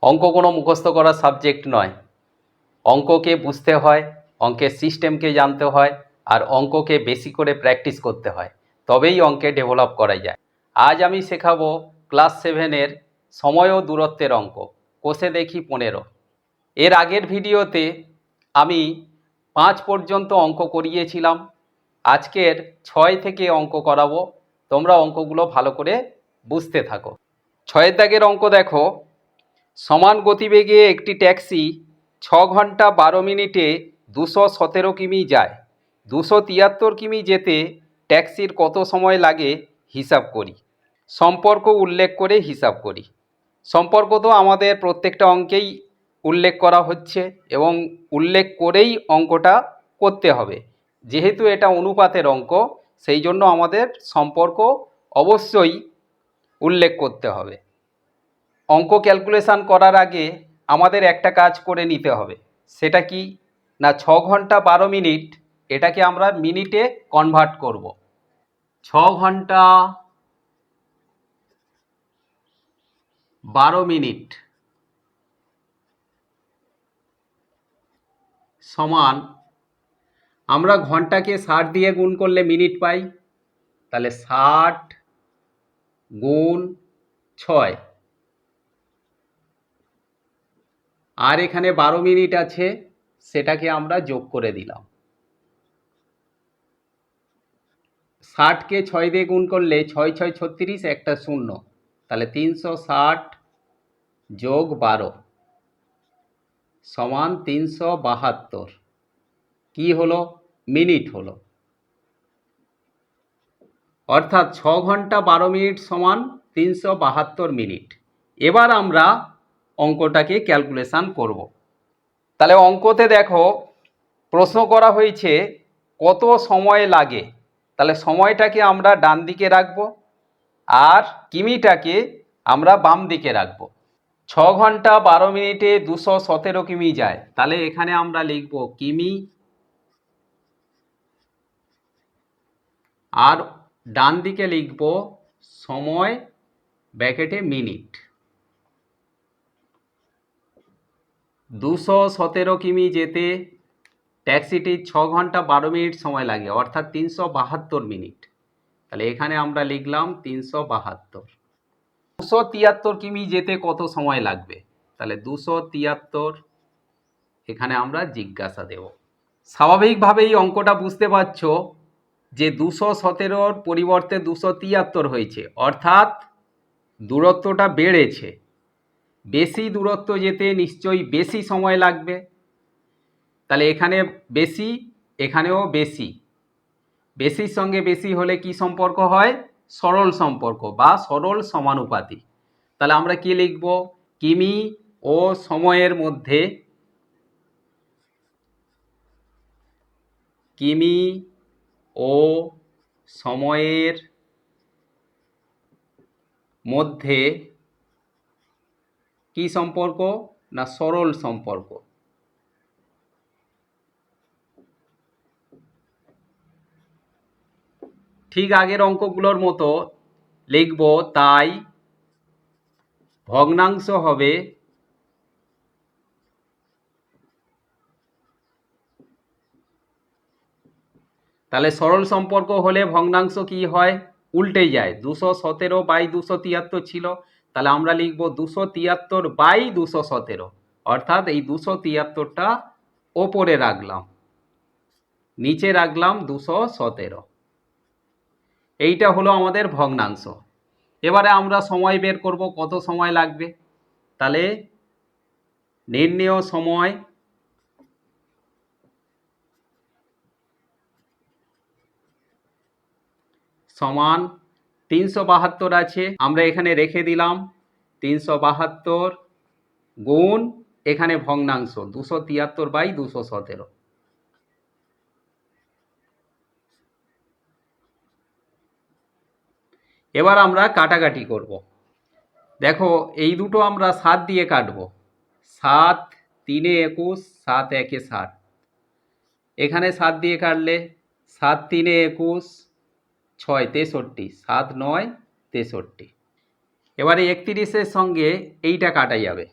অঙ্ক কোনো মুখস্থ করার সাবজেক্ট নয়। অঙ্ককে বুঝতে হয়, অঙ্কের সিস্টেমকে জানতে হয়, আর অঙ্ককে বেশি করে প্র্যাকটিস করতে হয়, তবেই অঙ্কে ডেভেলপ করা যায়। আজ আমি শেখাবো ক্লাস 7-এর সময় ও দূরত্বের অঙ্ক, কষে দেখি 15। এর আগের ভিডিওতে আমি 5 পর্যন্ত অঙ্ক করিয়েছিলাম। আজকের 6 থেকে অঙ্ক করাবো। তোমরা অঙ্কগুলো ভালো করে বুঝতে থাকো। 6 দাগের অঙ্ক দেখো। সমান গতিবেগে একটি ট্যাক্সি 6 ঘন্টা 12 মিনিটে 217 কিমি যায়। 273 কিমি যেতে ট্যাক্সির কত সময় লাগে হিসাব করি। সম্পর্ক উল্লেখ করে হিসাব করি। সম্পর্ক তো আমাদের প্রত্যেকটা অঙ্কেই উল্লেখ করা হচ্ছে এবং উল্লেখ করেই অঙ্কটা করতে হবে। যেহেতু এটা অনুপাতের অঙ্ক, সেই জন্য আমাদের সম্পর্ক অবশ্যই উল্লেখ করতে হবে। অঙ্ক ক্যালকুলেশান করার আগে আমাদের একটা কাজ করে নিতে হবে। সেটা কি না, 6 ঘন্টা 12 মিনিট এটাকে আমরা মিনিটে কনভার্ট করব। 6 ঘন্টা 12 মিনিট সমান, আমরা ঘন্টাকে 60 দিয়ে গুণ করলে মিনিট পাই, তাহলে 60 গুণ 6, আর এখানে 12 মিনিট আছে, সেটাকে আমরা যোগ করে দিলাম। 60কে 6 দিয়ে গুণ করলে 6 6 36, একটা শূন্য, তাহলে 360 যোগ 12 সমান 372। কি হলো? মিনিট হলো। অর্থাৎ 6 ঘন্টা 12 মিনিট সমান 372 মিনিট। এবার আমরা অঙ্কটাকে ক্যালকুলেশান করব। তাহলে অঙ্কতে দেখো প্রশ্ন করা হয়েছে কত সময় লাগে। তাহলে সময়টাকে আমরা ডান দিকে রাখবো আর কিমিটাকে আমরা বাম দিকে রাখবো। 6 ঘন্টা 12 মিনিটে 217 কিমি যায়, তাহলে এখানে আমরা লিখব কিমি, আর ডান দিকে লিখব সময় ব্র্যাকেটে মিনিট। 217 কিমি যেতে ট্যাক্সিটির 6 ঘন্টা 12 মিনিট সময় লাগে, অর্থাৎ 372 মিনিট। তাহলে এখানে আমরা লিখলাম 372। 273 কিমি যেতে কত সময় লাগবে? তাহলে 273 এখানে আমরা জিজ্ঞাসা দেব। স্বাভাবিকভাবেই অঙ্কটা বুঝতে পারছো যে 217-র পরিবর্তে 273 হয়েছে, অর্থাৎ দূরত্বটা বেড়েছে। বেশি দূরত্ব যেতে নিশ্চয়ই বেশি সময় লাগবে। তাহলে এখানে বেশি, এখানেও বেশি। বেশির সঙ্গে বেশি হলে কি সম্পর্ক হয়? সরল সম্পর্ক বা সরল সমানুপাতি। তাহলে আমরা কি লিখব? কিমি ও সময়ের মধ্যে, কিমি ও সময়ের মধ্যে কি সম্পর্ক? না সরল সম্পর্ক। ঠিক আগের অঙ্কগুলোর মতো লিখব, তাই ভগ্নাংশ হবে তাহলে সরল সম্পর্ক হলে ভগ্নাংশ কি হয়? উল্টে যায়। 217/273 ছিল, তাহলে আমরা লিখব 273/217, অর্থাৎ এই 273টা ওপরে রাখলাম, নিচে রাখলাম 217। এইটা হলো আমাদের ভগ্নাংশ। এবারে আমরা সময় বের করব, কত সময় লাগবে। তাহলে নির্ণেয় সময় সমান 372 আছে, আমরা এখানে রেখে দিলাম 372 গুণ এখানে ভগ্নাংশ 273/217। এবার আমরা কাটাকাটি করব। দেখো এই দুটো আমরা 7 দিয়ে কাটবো। 7 3 21, 7 1 60। এখানে 7 দিয়ে কাটলে 7 3 21, 6 63, 7 9 63। এবারে 31-এর সঙ্গে এইটা কাটা যাবে,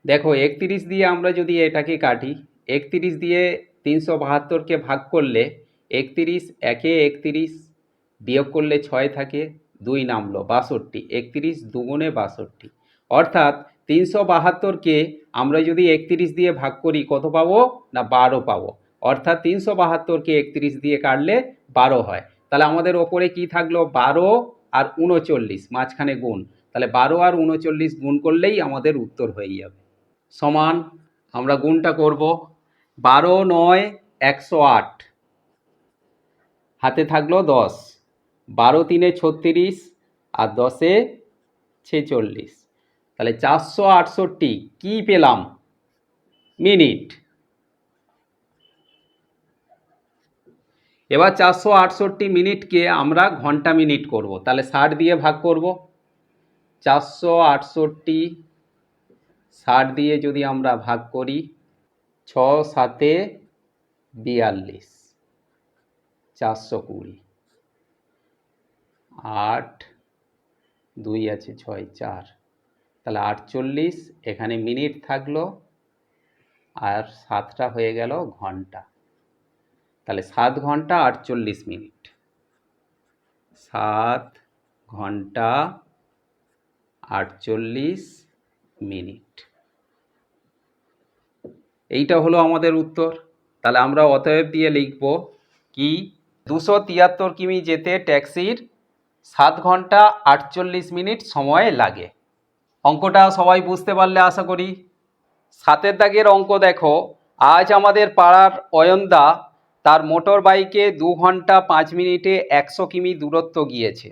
দেখো 31 দিয়ে আমরা যদি এটাকে কাটি, 31 দিয়ে 372কে ভাগ করলে 31 একে 31, বিয়োগ করলে 6 থাকে, 2 নামলো 62, 31 দুগুণে 62। অর্থাৎ 372কে আমরা যদি 31 দিয়ে ভাগ করি কত পাবো, না 12 পাবো। অর্থাৎ 372কে 31 দিয়ে কাটলে 12 হয়। তাহলে আমাদের ওপরে কি থাকলো, 12 আর 39, মাঝখানে গুণ। তাহলে 12 আর 39 গুণ করলেই আমাদের উত্তর হয়ে যাবে। সমান, আমরা গুণটা করব, 12 9 108, হাতে থাকলো 10, 12 3 36 আর 10 46। তাহলে 468 কি পেলাম, মিনিট। এবার 468 মিনিটকে আমরা ঘন্টা মিনিট করব। তাহলে 60 দিয়ে ভাগ করব, 468 60 দিয়ে যদি আমরা ভাগ করি, 6 7 42, 420, 8 2 আছে 6 4, তাহলে 48, এখানে মিনিট থাকলো আর 7টা হয়ে গেল ঘন্টা। তাহলে 7 ঘন্টা 48 মিনিট, 7 ঘন্টা 48 মিনিট। এইটা হলো আমাদের উত্তর। তাহলে আমরা অতএব দিয়ে লিখব কি, 273 কিমি যেতে ট্যাক্সির 7 ঘন্টা 48 মিনিট সময় লাগে। অঙ্কটা সবাই বুঝতে পারলে আশা করি। 7 দাগের অঙ্ক দেখো, আজ আমাদের পাড়ার অয়নদা তার মোটর বাইকে 2 ঘন্টা 5 মিনিটে 100 কিমি দূরত্ব গিয়েছে।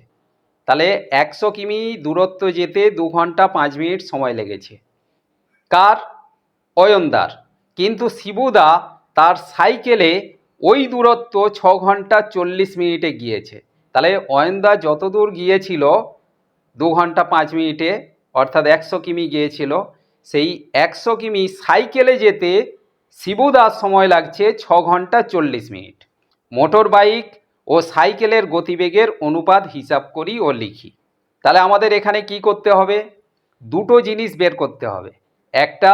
তাহলে 100 কিমি দূরত্ব যেতে 2 ঘন্টা 5 মিনিট সময় লেগেছে। কার, অয়নদার। কিন্তু শিবুদা তার সাইকেলে ওই দূরত্ব 6 ঘন্টা 40 মিনিটে গিয়েছে। তাহলে অয়নদা যত দূর গিয়েছিল 2 ঘন্টা 5 মিনিটে, অর্থাৎ 100 কিমি গিয়েছিল, সেই 100 কিমি সাইকেলে যেতে শিবুদার সময় লাগছে 6 ঘন্টা 40 মিনিট। মোটর বাইক ও সাইকেলের গতিবেগের অনুপাত হিসাব করি ও লিখি। তাহলে আমাদের এখানে কি করতে হবে, দুটো জিনিস বের করতে হবে, একটা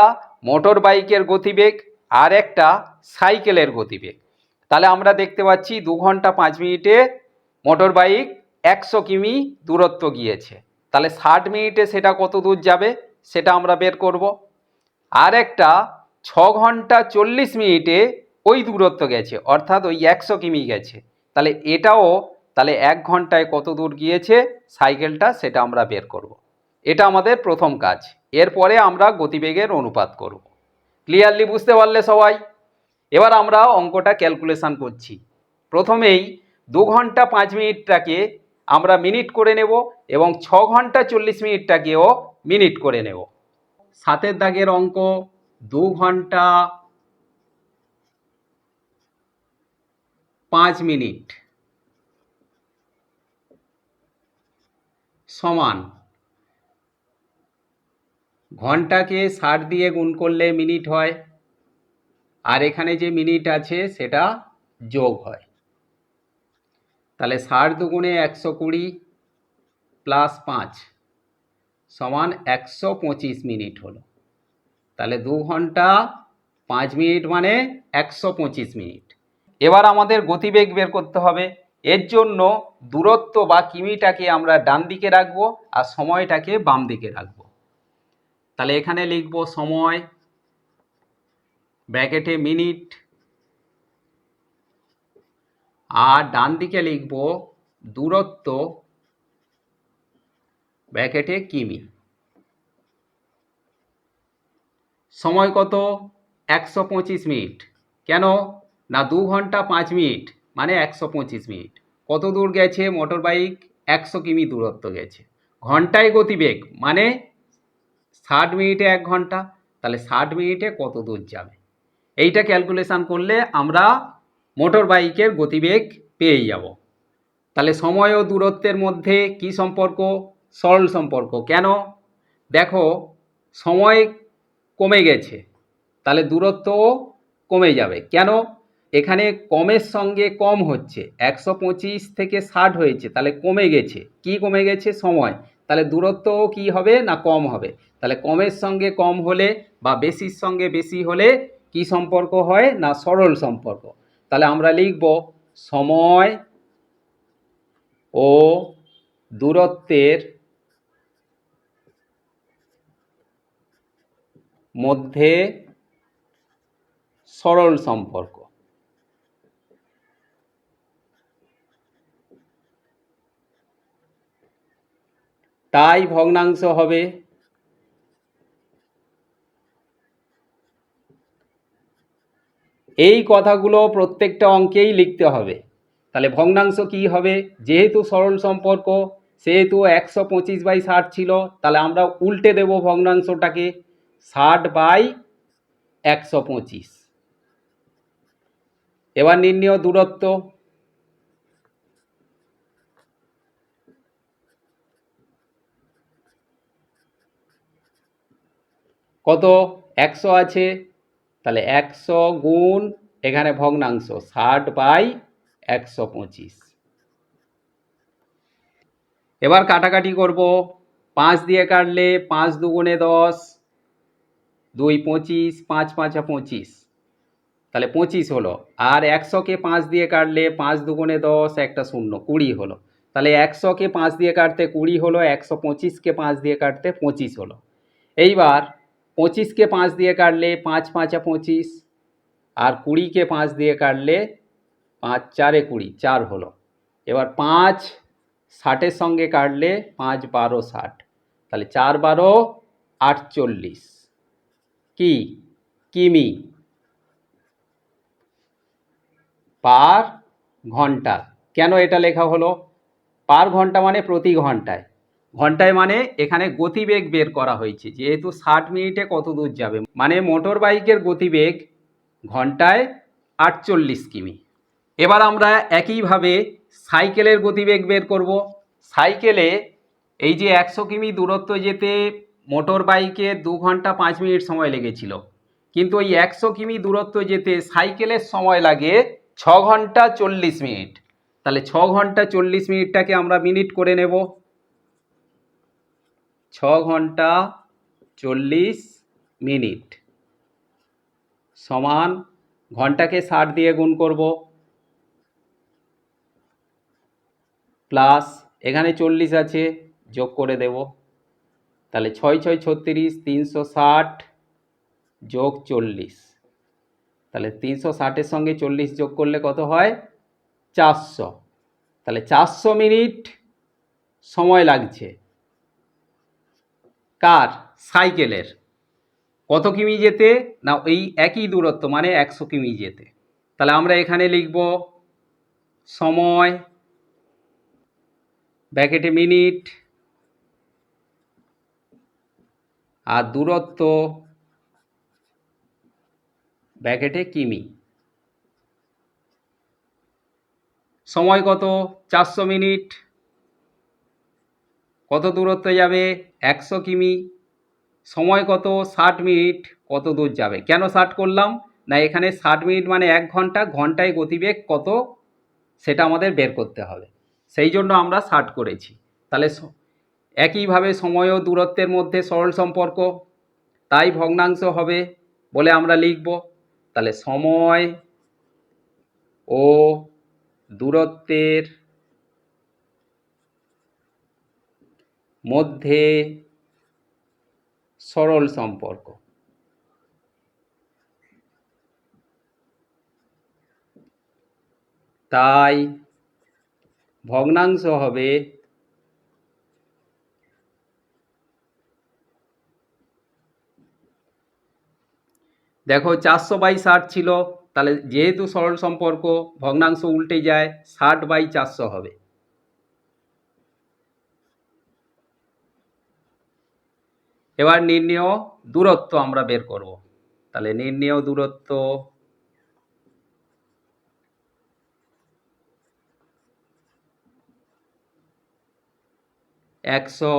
মোটর বাইকের গতিবেগ আর একটা সাইকেলের গতিবেগ। তাহলে আমরা দেখতে পাচ্ছি 2 ঘন্টা 5 মিনিটে মোটর বাইক 100 কিমি দূরত্ব গিয়েছে। তাহলে 60 মিনিটে সেটা কত দূর যাবে সেটা আমরা বের করব। আর একটা 6 ঘন্টা 40 মিনিটে ওই দূরত্ব গেছে, অর্থাৎ ওই 100 কিমি গেছে। তাহলে এটাও, তাহলে 1 ঘন্টায় কত দূর গিয়েছে সাইকেলটা সেটা আমরা বের করব। এটা আমাদের প্রথম কাজ। এরপরে আমরা গতিবেগের অনুপাত করব। ক্লিয়ারলি বুঝতে পারলে সবাই? এবার আমরা অঙ্কটা ক্যালকুলেশন করছি। প্রথমেই 2 ঘন্টা 5 মিনিটটাকে আমরা মিনিট করে নেব এবং 6 ঘন্টা 40 মিনিটটাকেও মিনিট করে নেব। 7 দাগের অঙ্ক, 2 ঘন্টা 5 মিনিট সমান, ঘন্টাকে 60 দিয়ে গুণ করলে মিনিট হয়, আর এখানে যে মিনিট আছে সেটা যোগ হয়। তাহলে 60 দুগুণে 120 প্লাস 5 সমান 125 মিনিট হলো। তাহলে 2 ঘন্টা 5 মিনিট মানে 125 মিনিট। এবার আমাদের গতিবেগ বের করতে হবে। এর জন্য দূরত্ব বা কিমিটাকে আমরা ডান দিকে রাখবো আর সময়টাকে বাম দিকে রাখবো। তাহলে এখানে লিখবো সময় ব্র্যাকেটে মিনিট, আর ডান দিকে লিখবো দূরত্ব ব্র্যাকেটে কিমি। সময় কত, 125 মিনিট। কেন না 2 ঘন্টা 5 মিনিট মানে 125 মিনিট। কত দূর গেছে মোটর বাইক, 100 কিমি দূরত্ব গেছে। ঘন্টায় গতিবেগ মানে 60 মিনিটে 1 ঘন্টা, তাহলে 60 মিনিটে কত দূর যাবে, এইটা ক্যালকুলেশন করলে আমরা মোটর বাইকের গতিবেগ পেয়ে যাব। তাহলে সময় ও দূরত্বের মধ্যে কি সম্পর্ক, সরল সম্পর্ক। কেন, দেখো সময় কমে গেছে তাহলে দূরত্বও কমে যাবে। কেন, এখানে কমের সঙ্গে কম হচ্ছে, 125 থেকে 60 হয়েছে তাহলে কমে গেছে। কি কমে গেছে, সময়। তাহলে দূরত্বও কি হবে না কম হবে। তাহলে কমের সঙ্গে কম হলে বা বেশির সঙ্গে বেশি হলে কি সম্পর্ক হয় না সরল সম্পর্ক। তাহলে আমরা লিখব সময় ও দূরত্বের মধ্যে সরল সম্পর্ক। তাই ভগ্নাংশ হবে। এই কথাগুলো প্রত্যেকটা অঙ্কেই লিখতে হবে। তাহলে ভগ্নাংশ কি হবে, যেহেতু সরল সম্পর্ক সেহেতু 125/60 ছিল, তাহলে আমরা উল্টে দেব ভগ্নাংশটাকে 60/125। এবার নির্ণয় দূরত্ব। কত 100 আছে, তাহলে 100 গুণ এখানে ভগ্নাংশ 60/125। এবার কাটাকাটি করব। 5 দিয়ে কাটলে 5 দুগুণে 10, 2 25, 5 5 25, তাহলে 25 হলো। আর 100কে 5 দিয়ে কাটলে 5 দুগুণে 10, একটা শূন্য, 20 হলো। তাহলে 100কে 5 দিয়ে কাটতে 20 হলো, 125কে 5 দিয়ে কাটতে 25 হলো। এইবার 25কে 5 দিয়ে কাটলে 5 5 25, আর 20কে 5 দিয়ে কাটলে 5 4 20, 4 হলো। এবার 5 60-এর সঙ্গে কাটলে 5 12 60, তাহলে 4 12 48 কি কিমি পার ঘন্টা। কেন এটা লেখা হলো? পার ঘন্টা মানে প্রতি ঘন্টায়, ঘন্টায় মানে এখানে গতিবেগ বের করা হয়েছে, যেহেতু 60 মিনিটে কত দূর যাবে, মানে মোটর বাইকের গতিবেগ ঘন্টায় 48 কিমি। এবার আমরা একইভাবে সাইকেলের গতিবেগ বের করব। সাইকেলে এই যে 100 কিমি দূরত্ব যেতে মোটর বাইকে 2 ঘন্টা 5 মিনিট সময় লেগেছিল, কিন্তু ওই 100 কিমি দূরত্ব যেতে সাইকেলের সময় লাগে 6 ঘন্টা 40 মিনিট। তাহলে 6 ঘন্টা 40 মিনিটটাকে আমরা মিনিট করে নেব। 6 ঘন্টা 40 মিনিট সমান ঘন্টাকে 60 দিয়ে গুণ করব, প্লাস এখানে 40 আছে যোগ করে দেব। তাহলে 6 6 36, 360 যোগ 40, তাহলে 360-এর সঙ্গে 40 যোগ করলে কত হয় 400। তাহলে 400 মিনিট সময় লাগছে কার? সাইকেলের। কত কিমি যেতে না এই একই দূরত্ব মানে 100 কিমি যেতে। তাহলে আমরা এখানে লিখব সময় ব্র্যাকেটে মিনিট আর দূরত্ব ব্র্যাকেটে কিমি। সময় কত 400 মিনিট, কত দূরত্ব যাবে 100 কিমি, সময় কত 60 মিনিট, কত দূর যাবে। কেন 60 করলাম না এখানে 60 মিনিট মানে 1 ঘন্টা, ঘন্টায় গতিবেগ কত সেটা আমাদের বের করতে হবে, সেই জন্য আমরা 60 করেছি। তাহলে একইভাবে সময় ও দূরত্বের মধ্যে সরল সম্পর্ক, তাই ভগ্নাংশ হবে বলে আমরা লিখব। তাহলে সময় ও দূরত্বের মধ্যে সরল সম্পর্ক। তাই ভগ্নাংশ হবে দেখো 400/60 ছিল, তাহলে যেহেতু সরল সম্পর্ক ভগ্নাংশ উল্টে যায় 60/400 হবে। এবার নির্ণেয় দূরত্ব আমরা বের করব। তাহলে নির্ণেয় দূরত্ব একশো,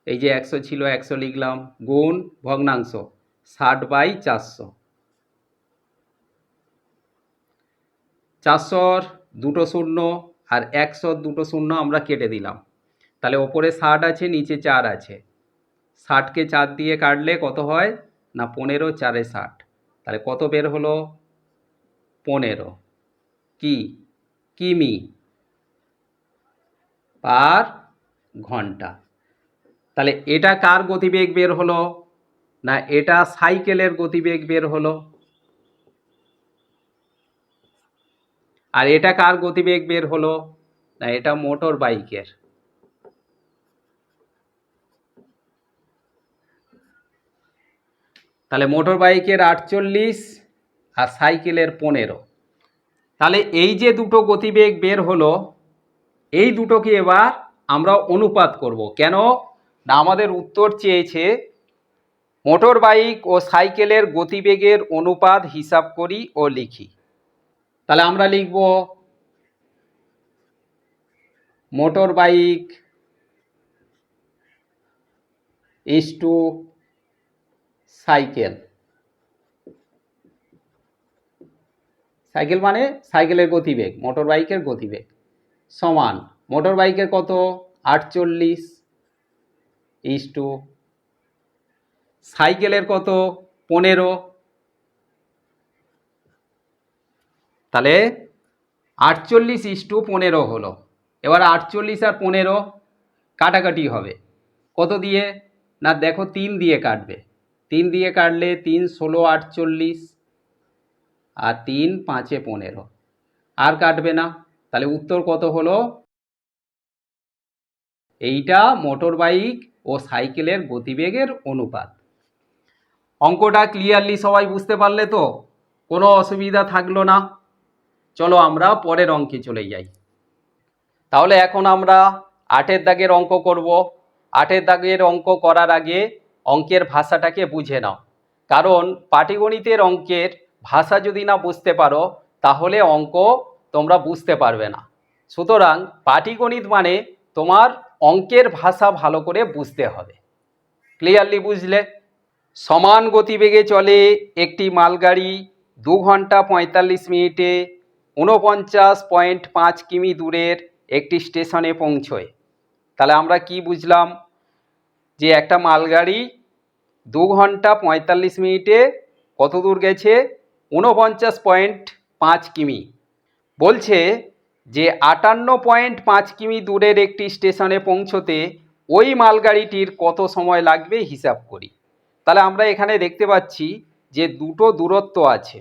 এই যে 100 ছিল 100 লিখলাম, গুণ ভগ্নাংশ 60/400। 400-র দুটো শূন্য আর 100-র দুটো শূন্য আমরা কেটে দিলাম, তাহলে ওপরে 60 আছে, নিচে 4 আছে। 60কে 4 দিয়ে কাটলে কত হয় না 15, 4 60। তাহলে কত বের হলো 15 কিমি পার ঘন্টা। তাহলে এটা কার গতিবেগ বের হলো না এটা সাইকেলের গতিবেগ বের হলো। আর এটা কার গতিবেগ বের হলো না এটা মোটর বাইকের। তাহলে মোটর বাইকের 48 আর সাইকেলের 15। তাহলে এই যে দুটো গতিবেগ বের হলো, এই দুটোকে এবার আমরা অনুপাত করব। কেন না আমাদের উত্তর চেয়েছে মোটর বাইক ও সাইকেলের গতিবেগের অনুপাত হিসাব করি ও লিখি। তাহলে আমরা লিখব motor bike is to cycle. Cycle মানে সাইকেলের গতিবেগ, মোটর বাইকের গতিবেগ সমান মোটর বাইকের কত 48 ইজ টু সাইকেলের কত 15। তাহলে 48 ইজ টু 15 হলো। এবার 48 আর 15 কাটাকাটি হবে কত দিয়ে না দেখো 3 দিয়ে কাটবে। 3 দিয়ে কাটলে 3 16 48 আর 3 5 15 আর কাটবে না। তাহলে উত্তর কত হলো এইটা মোটর বাইক ও সাইকেলের গতিবেগের অনুপাত। অঙ্কটা ক্লিয়ারলি সবাই বুঝতে পারলে তো? কোনো অসুবিধা থাকলো না? চলো আমরা পরের অঙ্কে চলে যাই। তাহলে এখন আমরা 8 দাগের অঙ্ক করব। 8 দাগের অঙ্ক করার আগে অঙ্কের ভাষাটাকে বুঝে নাও, কারণ পাটিগণিতের অঙ্কের ভাষা যদি না বুঝতে পারো তাহলে অঙ্ক তোমরা বুঝতে পারবে না। সুতরাং পাটিগণিত মানে তোমার অঙ্কের ভাষা ভালো করে বুঝতে হবে। ক্লিয়ারলি বুঝলে? সমান গতিবেগে চলে একটি মালগাড়ি 2 ঘন্টা 45 মিনিটে 49.5 কিমি দূরের একটি স্টেশনে পৌঁছয়। তাহলে আমরা কি বুঝলাম যে একটা মালগাড়ি 2 ঘন্টা 45 মিনিটে কত দূর গেছে 49.5 কিমি। বলছে যে 58.5 কিমি দূরের একটি স্টেশনে পৌঁছতে ওই মালগাড়িটির কত সময় লাগবে হিসাব করি। তাহলে আমরা এখানে দেখতে পাচ্ছি যে দুটো দূরত্ব আছে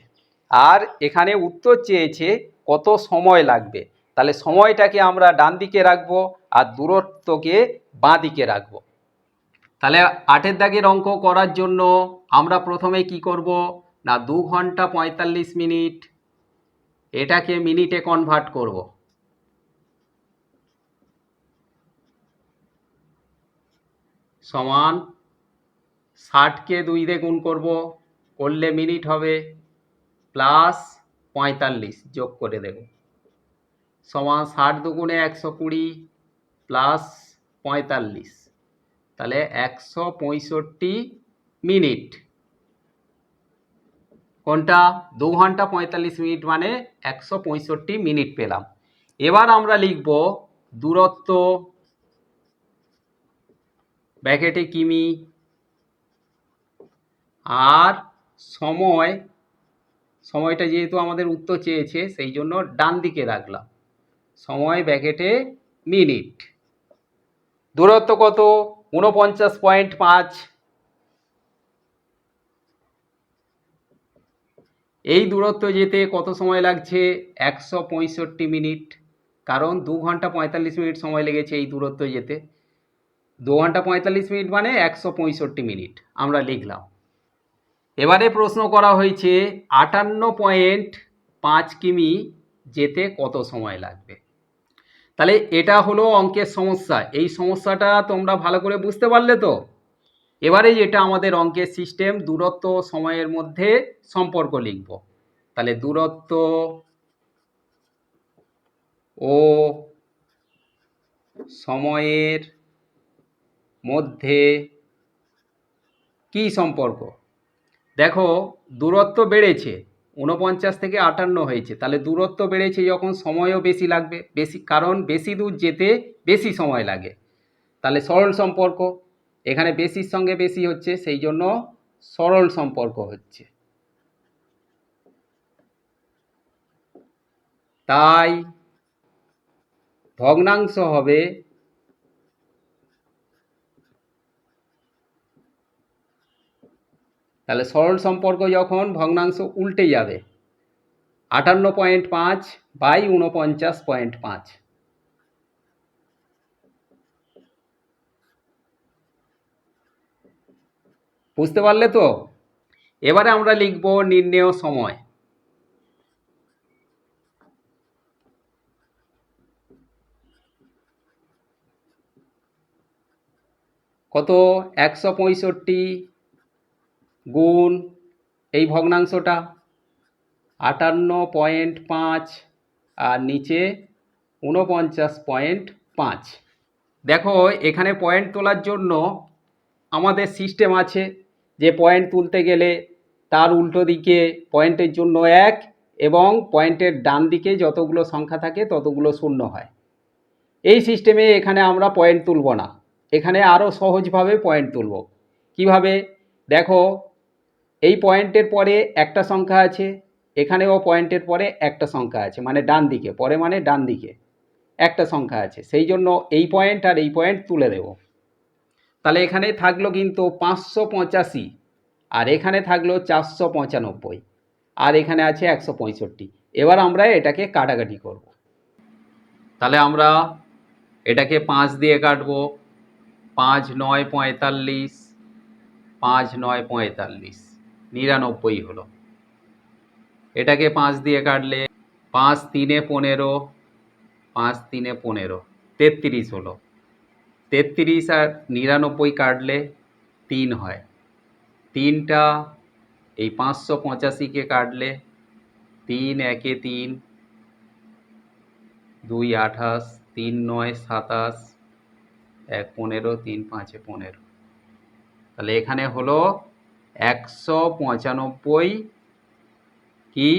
আর এখানে উত্তর চেয়েছে কত সময় লাগবে। তাহলে সময়টাকে আমরা ডান দিকে রাখবো আর দূরত্বকে বাঁ দিকে রাখবো। তাহলে 8 দাগের অঙ্ক করার জন্য আমরা প্রথমে কি করব না 2 ঘন্টা 45 মিনিট এটাকে মিনিটে কনভার্ট করব। সমান 60কে 2 দিয়ে গুণ করব, করলে মিনিট হবে, প্লাস 45 যোগ করে দেব, সমান 60 দুগুণে 120 প্লাস 45, তাহলে 165 মিনিট। কোনটা 2 ঘন্টা 45 মিনিট মানে 165 মিনিট পেলাম। এবার আমরা লিখব দূরত্ব ব্র্যাকেটে কিমি আর সময়টা যেহেতু আমাদের উত্তর চেয়েছে সেই জন্য ডান দিকে রাখলাম, সময় ব্র্যাকেটে মিনিট। দূরত্ব কত 49.5। এই দূরত্ব যেতে কত সময় লাগছে 165 মিনিট, কারণ 2 ঘন্টা 45 মিনিট সময় লেগেছে এই দূরত্ব যেতে। 2 ঘন্টা 45 মিনিট মানে 165 মিনিট আমরা লিখলাম। এবারে প্রশ্ন করা হয়েছে 58.5 কিমি যেতে কত সময় লাগবে। তাহলে এটা হলো অঙ্কের সমস্যা। এই সমস্যাটা তোমরা ভালো করে বুঝতে পারলে তো? এবারে যেটা আমাদের অঙ্কের সিস্টেম, দূরত্ব সময়ের মধ্যে সম্পর্ক লিখব। তাহলে দূরত্ব ও সময়ের মধ্যে কি সম্পর্ক? দেখো দূরত্ব বেড়েছে 49 থেকে 58 হয়েছে, তাহলে দূরত্ব বেড়েছে যখন সময়ও বেশি লাগবে, কারণ বেশি দূর যেতে বেশি সময় লাগে। তাহলে সরল সম্পর্ক, এখানে বেশির সঙ্গে বেশি হচ্ছে, সেই জন্য সরল সম্পর্ক হচ্ছে। তাই ভগ্নাংশ হবে তাহলে সরল সম্পর্ক যখন ভগ্নাংশ উল্টে যাবে 58.5 বাই 49.5। বুঝতে পারলে তো? এবারে আমরা লিখব নির্ণেয় সময়। কত? 165 গুণ এই ভগ্নাংশটা 58.5 আর নিচে 49.5। দেখো এখানে পয়েন্ট তোলার জন্য আমাদের সিস্টেম আছে যে পয়েন্ট তুলতে গেলে তার উল্টো দিকে পয়েন্টের জন্য 1 এবং পয়েন্টের ডান দিকে যতগুলো সংখ্যা থাকে ততগুলো শূন্য হয়। এই সিস্টেমে এখানে আমরা পয়েন্ট তুলব না, এখানে আরও সহজভাবে পয়েন্ট তুলব। কিভাবে? দেখো এই পয়েন্টের পরে একটা সংখ্যা আছে, এখানেও পয়েন্টের পরে একটা সংখ্যা আছে, মানে ডান দিকে, পরে মানে ডান দিকে একটা সংখ্যা আছে, সেই জন্য এই পয়েন্ট আর এই পয়েন্ট তুলে দেব। তাহলে এখানে থাকলো কিন্তু 585 আর এখানে থাকলো 495 আর এখানে আছে 165। এবার আমরা এটাকে কাটাকাটি করব। তাহলে আমরা এটাকে 5 দিয়ে কাটবো, 5 9 45, 5 9 45, 99 হলো। এটাকে 5 দিয়ে কাটলে 5 3 15, 5 3 15, 33 হলো। 33 আর 99 কাটলে 3 হয়। 3টা এই 585কে কাটলে 3 একে 3, 2 28, 3 9 27, 1 15, 3 5 15। তাহলে এখানে হলো 195 কি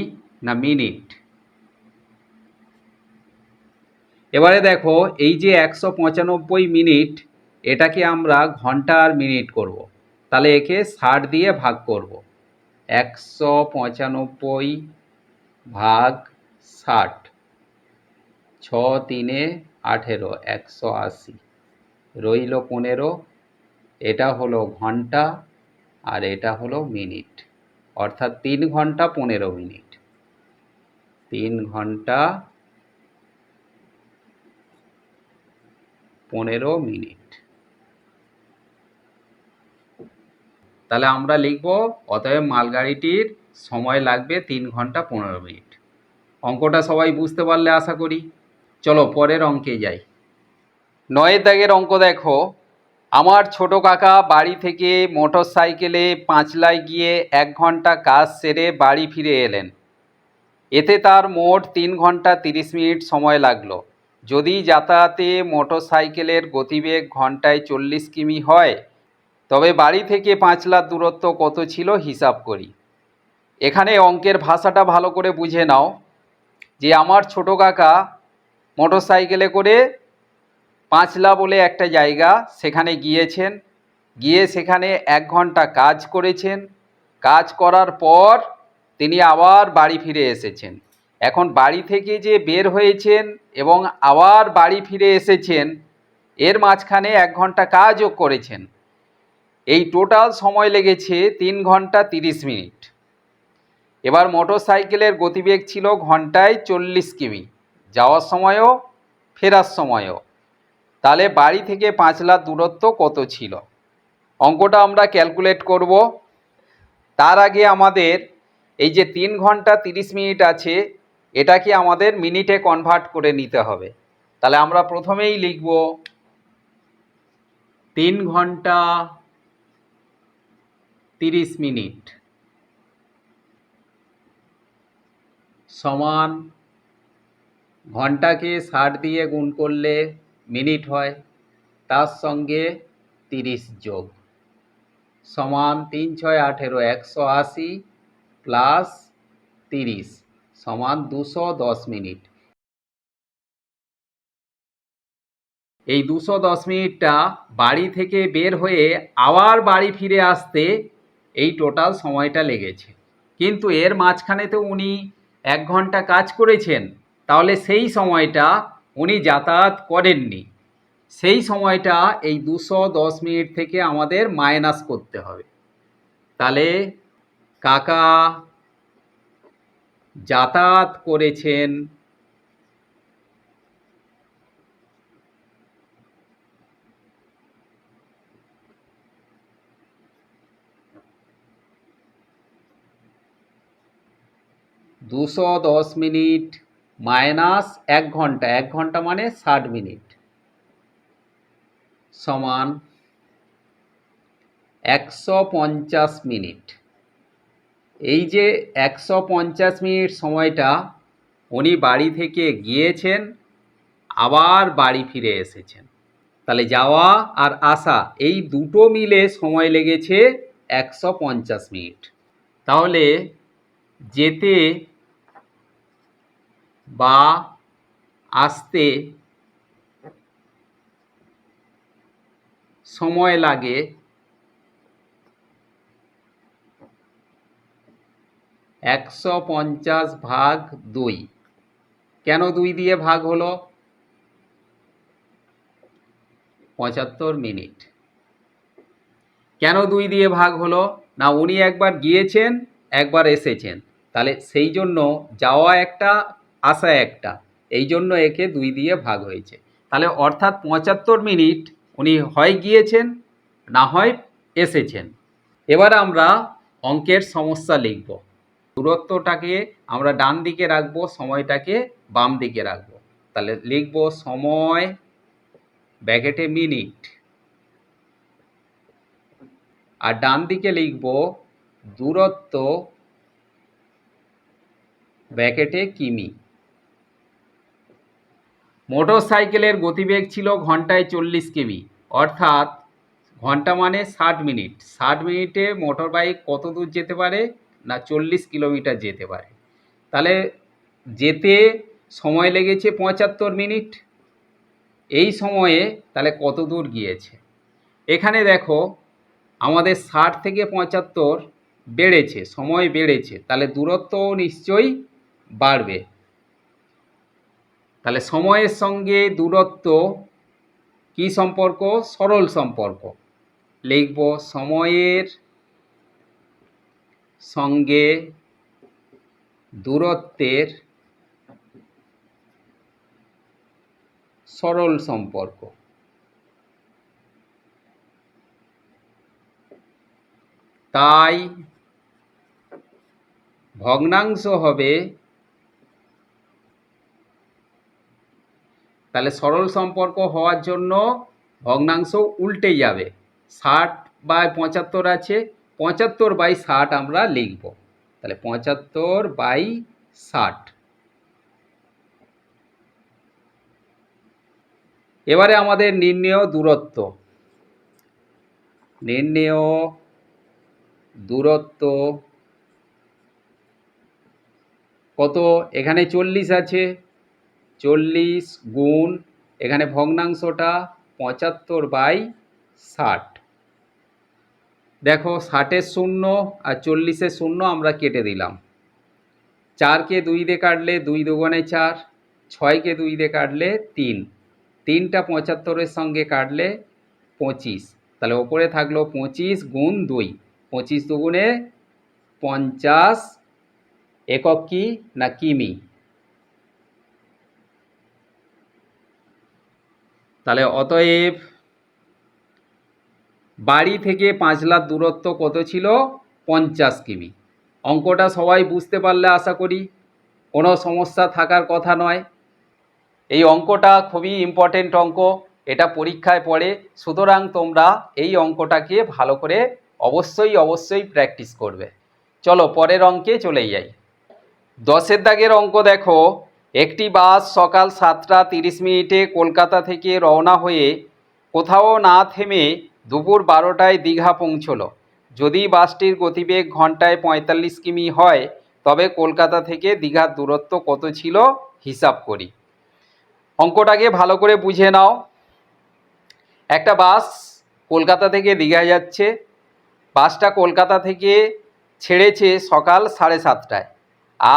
না মিনিট। এবারে দেখো এই যে 195 মিনিট, এটাকে আমরা ঘন্টা আর মিনিট করব। তাহলে একে 60 দিয়ে ভাগ করব। 195 ভাগ 60, 6 3 18, 180, রইল 15। এটা হলো ঘন্টা আর এটা হলো মিনিট, অর্থাৎ 3 ঘন্টা 15 মিনিট। 3 ঘন্টা 15 মিনিট। তাহলে আমরা লিখব অতএব মালগাড়িটির সময় লাগবে 3 ঘন্টা 15 মিনিট। অঙ্কটা সবাই বুঝতে পারলে আশা করি। চলো পরের অঙ্কে যাই। 9 দাগের অঙ্ক দেখো, আমার ছোট কাকা বাড়ি থেকে মোটর সাইকেলে পাঁচলায় গিয়ে 1 ঘন্টা কাজ সেরে বাড়ি ফিরে এলেন। এতে তার মোট 3 ঘন্টা 30 মিনিট সময় লাগলো। যদি যাতায়াতে মোটর সাইকেলের গতিবেগ ঘন্টায় 40 কিমি হয়, তবে বাড়ি থেকে পাঁচলার দূরত্ব কত ছিল হিসাব করি। এখানে অঙ্কের ভাষাটা ভালো করে বুঝে নাও যে আমার ছোট কাকা মোটর সাইকেলে করে পাঁচলা বলে একটা জায়গা সেখানে গিয়েছেন, গিয়ে সেখানে 1 ঘন্টা কাজ করেছেন, কাজ করার পর তিনি আবার বাড়ি ফিরে এসেছেন। এখন বাড়ি থেকে যে বের হয়েছেন এবং আবার বাড়ি ফিরে এসেছেন, এর মাঝখানে 1 ঘন্টা কাজও করেছেন। এই টোটাল সময় লেগেছে 3 ঘন্টা 30 মিনিট। এবার মোটর সাইকেলের গতিবেগ ছিল ঘন্টায় 40 কিমি, যাওয়ার সময়ও ফেরার সময়ও। তাহলে বাড়ি থেকে পাঁচলার দূরত্ব কত ছিল? অঙ্কটা আমরা ক্যালকুলেট করব। তার আগে আমাদের এই যে 3 ঘন্টা 30 মিনিট আছে, এটাকে আমাদের মিনিটে কনভার্ট করে নিতে হবে। তাহলে আমরা প্রথমেই লিখব 3 ঘন্টা 30 মিনিট সমান ঘন্টাকে 60 দিয়ে গুণ করলে মিনিট হয়, তার সঙ্গে 30 যোগ, সমান 3 6 18, 180 প্লাস 30 সমান 210 মিনিট। এই 210 মিনিটটা বাড়ি থেকে বের হয়ে আবার বাড়ি ফিরে আসতে এই টোটাল সময়টা লেগেছে। কিন্তু এর মাঝখানে তো উনি 1 ঘন্টা কাজ করেছেন, তাহলে সেই সময়টা উনি যাতায়াত করেননি। সেই সময়টা এই 210 মিনিট থেকে আমাদের মাইনাস করতে হবে। তাহলে কাকা যাতায়াত করেছেন 210 মিনিট মাইনাস 1 ঘন্টা, 1 ঘন্টা মানে 60 মিনিট সমান 150 মিনিট। এই যে 150 মিনিট সময়টা উনি বাড়ি থেকে গিয়েছেন, আবার বাড়ি ফিরে এসেছেন, তাহলে যাওয়া আর আসা এই দুটো মিলে সময় লেগেছে 150 মিনিট। তাহলে যেতে বা আসতে সময় লাগে 150/2। কেন 2 দিয়ে ভাগ হলো? 75 মিনিট। কেন 2 দিয়ে ভাগ হলো? না, উনি একবার গিয়েছেন, একবার এসেছেন, তাহলে সেই জন্য যাওয়া একটা আসা একটা, এই জন্য একে 2 দিয়ে ভাগ হয়েছে। তাহলে অর্থাৎ 75 মিনিট উনি হয় গিয়েছেন, না হয় এসেছেন। এবার আমরা অঙ্কের সমস্যা লিখব। দূরত্বটাকে আমরা ডান দিকে রাখবো, সময়টাকে বাম দিকে রাখবো। তাহলে লিখব সময় ব্র্যাকেটে মিনিট, আর ডান দিকে লিখব দূরত্ব ব্র্যাকেটে কিমি। মোটর সাইকেলের গতিবেগ ছিল ঘন্টায় 40 কিমি, অর্থাৎ ঘন্টা মানে 60 মিনিট। 60 মিনিটে মোটর বাইক কত দূর যেতে পারে? না 40 কিলোমিটার যেতে পারে। তাহলে যেতে সময় লেগেছে 75 মিনিট। এই সময়ে তাহলে কত দূর গিয়েছে? এখানে দেখো আমাদের 60 থেকে 75 বেড়েছে, সময় বেড়েছে, তাহলে দূরত্বও নিশ্চয়ই বাড়বে। তাহলে সময়ের সঙ্গে দূরত্ব কি সম্পর্ক? সরল সম্পর্ক। লিখব সময়ের সঙ্গে দূরত্বের সরল সম্পর্ক। তাই ভগ্নাংশ হবে, তাহলে সরল সম্পর্ক হওয়ার জন্য ভগ্নাংশ উল্টে যাবে। 60/75 আছে, 75/60 আমরা লিখব। তাহলে 75/60। এবারে আমাদের নির্ণেয় দূরত্ব। নির্ণেয় দূরত্ব কত? এখানে 40 আছে, 40 গুণ এখানে ভগ্নাংশটা 75/60। দেখো 60-এর 0 আর 40-এর 0 আমরা কেটে দিলাম। 4কে 2 দিয়ে কাটলে 2 দুগুণে 4, 6কে 2 দিয়ে কাটলে 3, 3টা 75-এর সঙ্গে কাটলে 25, তাহলে ওপরে থাকলো 25 গুণ 2, 25 দুগুণে 50, একক কি? না কিমি। তাহলে অতএব বাড়ি থেকে পাঁচলার দূরত্ব কত ছিল? 50 কিমি। অঙ্কটা সবাই বুঝতে পারলে আশা করি কোনো সমস্যা থাকার কথা নয়। এই অঙ্কটা খুবই ইম্পর্টেন্ট অঙ্ক, এটা পরীক্ষায় পড়ে, সুতরাং তোমরা এই অঙ্কটাকে ভালো করে অবশ্যই প্র্যাকটিস করবে। চলো পরের অঙ্কে চলে যাই। 10-এর দাগের অঙ্ক দেখো, একটি বাস সকাল 7টা 30 মিনিটে কলকাতা থেকে রওনা হয়ে কোথাও না থেমে দুপুর 12টায় দীঘা পৌঁছলো। যদি বাসটির গতিবেগ ঘন্টায় 45 কিমি হয়, তবে কলকাতা থেকে দীঘার দূরত্ব কত ছিল হিসাব করি। অঙ্কটাকে ভালো করে বুঝে নাও। একটা বাস কলকাতা থেকে দীঘা যাচ্ছে। বাসটা কলকাতা থেকে ছেড়েছে সকাল 7:30টায়,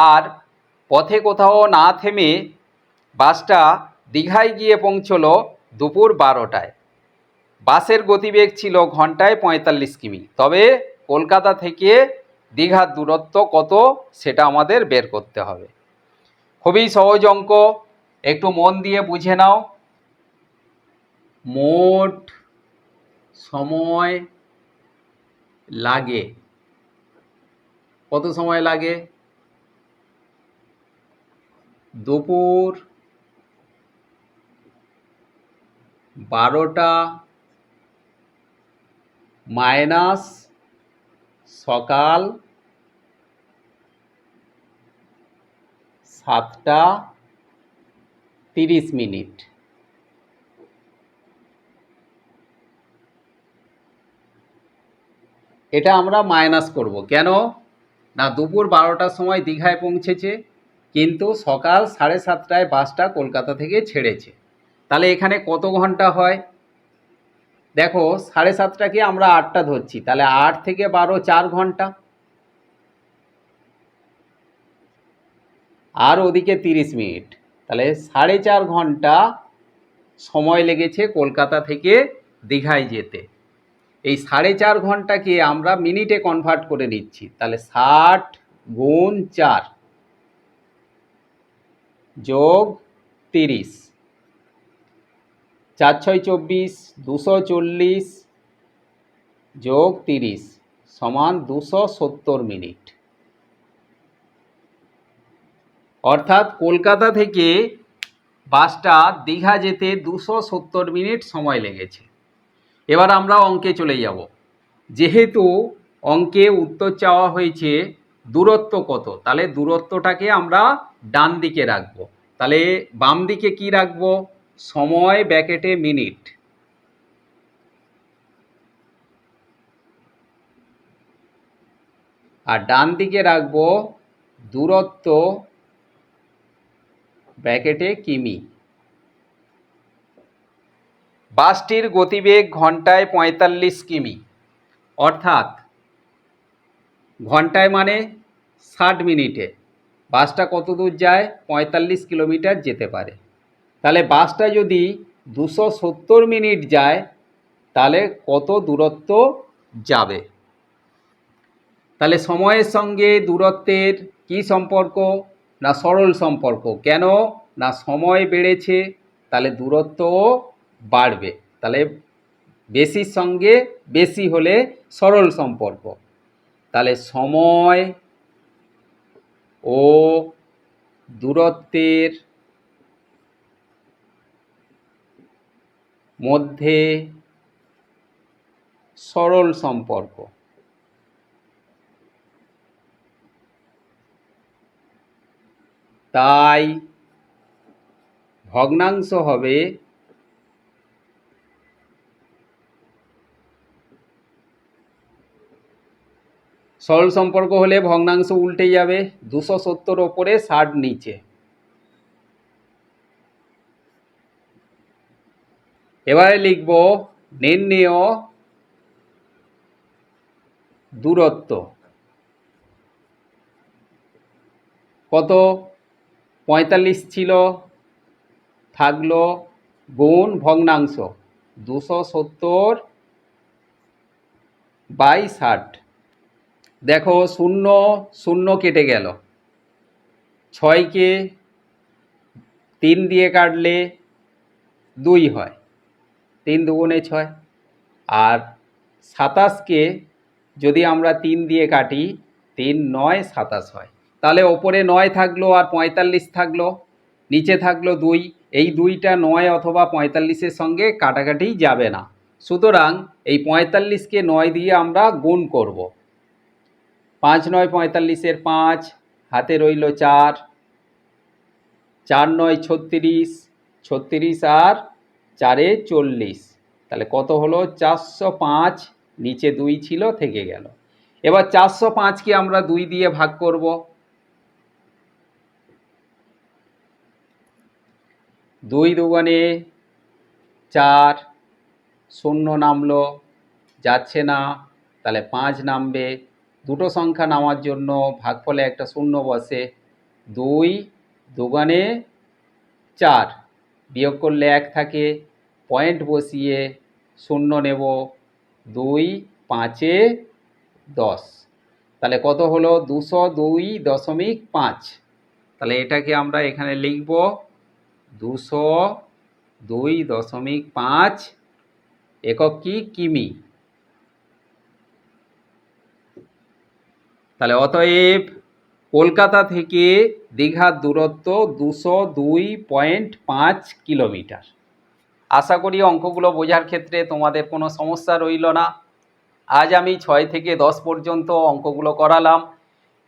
আর পথে কোথাও না থেমে বাসটা দীঘায় গিয়ে পৌঁছলো দুপুর 12টায়। বাসের গতিবেগ ছিল ঘন্টায় 45 কিমি। তবে কলকাতা থেকে দীঘার দূরত্ব কত সেটা আমাদের বের করতে হবে। খুবই সহজ অঙ্ক, একটু মন দিয়ে বুঝে নাও। মোট সময় লাগে, কত সময় লাগে? দুপুর 12টা মাইনাস সকাল 7:30। এটা আমরা মাইনাস করব। কেন না, দুপুর 12টার সময় দীঘায় পৌঁছেছে, কিন্তু সকাল 7:30টায় বাসটা কলকাতা থেকে ছেড়েছে। তাহলে এখানে কত ঘন্টা হয়? দেখো, 7:30টাকে আমরা 8টা ধরছি, তাহলে 8 থেকে 12 4 ঘন্টা, আর ওদিকে 30 মিনিট, তাহলে 4.5 ঘন্টা সময় লেগেছে কলকাতা থেকে দীঘায় যেতে। এই 4.5 ঘন্টাকে আমরা মিনিটে কনভার্ট করে নিচ্ছি, তাহলে 60 গুণ 4 যোগ 30, 4 6 24, 240 যোগ 30 সমান 270 মিনিট। অর্থাৎ কলকাতা থেকে বাসটা দীঘা যেতে 270 মিনিট সময় লেগেছে। এবার আমরা অঙ্কে চলে যাব। যেহেতু অঙ্কে উত্তর চাওয়া হয়েছে দূরত্ব কত, তাহলে দূরত্বটাকে আমরা ডান দিকে রাখবো। তাহলে বাম দিকে কি রাখবো? সময় ব্র্যাকেটে মিনিট, আর ডান দিকে রাখবো দূরত্ব ব্র্যাকেটে কিমি। বাসটির গতিবেগ ঘন্টায় 45 কিমি, অর্থাৎ ঘন্টায় মানে 60 মিনিটে বাসটা কত দূর যায়? 45 কিলোমিটার যেতে পারে। তাহলে বাসটা যদি 270 মিনিট যায়, তাহলে কত দূরত্ব যাবে? তাহলে সময়ের সঙ্গে দূরত্বের কি সম্পর্ক? না সরল সম্পর্ক। কেন না, সময় বেড়েছে তাহলে দূরত্বও বাড়বে। তাহলে বেশির সঙ্গে বেশি হলে সরল সম্পর্ক। তাহলে সময় ও দূরত্বের মধ্যে সরল সম্পর্ক। তাই ভগ্নাংশ হবে সরল সম্পর্ক হলে ভগ্নাংশ উল্টে যাবে, 270 ওপরে 60 নিচে। এবারে লিখব নির্ণেয় দূরত্ব কত? 45 ছিল, থাকলো গুণ ভগ্নাংশ 270/60। দেখো, 0 0 কেটে গেল, 6কে 3 দিয়ে কাটলে 2 হয়, 3 দুগুণে 6। আর 27কে যদি আমরা 3 দিয়ে কাটি, 3 9 27 হয়। তাহলে ওপরে 9 থাকলো আর 45 থাকলো, নিচে থাকলো 2। এই 2টা 9 অথবা 45-এর সঙ্গে কাটাকাটি যাবে না, সুতরাং এই 45কে 9 দিয়ে আমরা গুণ করব। 5 9 45-এর 5, হাতে রইল 4, 4 9 36, 36 আর 4-এ 40, তাহলে কত হলো? 405। নিচে 2 ছিল, থেকে গেল। এবার 405কে আমরা 2 দিয়ে ভাগ করব। 2 দুগুণে 4, শূন্য নামলো, যাচ্ছে না, তাহলে 5 নামবে। দুটো সংখ্যা নামার জন্য ভাগফলে একটা শূন্য বসে, 2 দুগুণে 4, বিয়োগ করলে 1 থাকে, পয়েন্ট বসিয়ে শূন্য নেব, 2 5 10, তাহলে কত হলো 202.5। তাহলে এটাকে আমরা এখানে লিখব 202.5 একক কি কিমি। তাহলে অতএব কলকাতা থেকে দীঘার দূরত্ব 202.5 কিলোমিটার। আশা করি অঙ্কগুলো বোঝার ক্ষেত্রে তোমাদের কোনো সমস্যা রইল না। আজ আমি 6 থেকে 10 পর্যন্ত অঙ্কগুলো করালাম।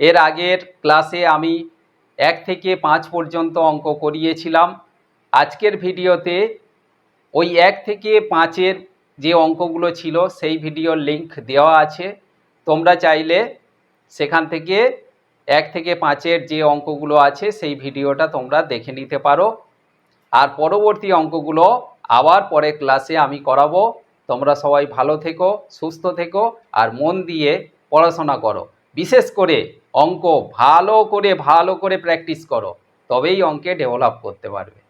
এর আগের ক্লাসে আমি 1 থেকে 5 পর্যন্ত অঙ্ক করিয়েছিলাম। আজকের ভিডিওতে ওই 1 থেকে 5-এর যে অঙ্কগুলো ছিল সেই ভিডিওর লিংক দেওয়া আছে, তোমরা চাইলে সেখান থেকে 1 থেকে 5-এর যে অঙ্কগুলো আছে সেই ভিডিওটা তোমরা দেখে নিতে পারো। আর পরবর্তী অঙ্কগুলো আবার পরের ক্লাসে আমি করাবো। তোমরা সবাই ভালো থেকো, সুস্থ থেকো আর মন দিয়ে পড়াশোনা করো। বিশেষ করে অঙ্ক ভালো করে প্র্যাকটিস করো, তবেই অঙ্কে ডেভেলপ করতে পারবে।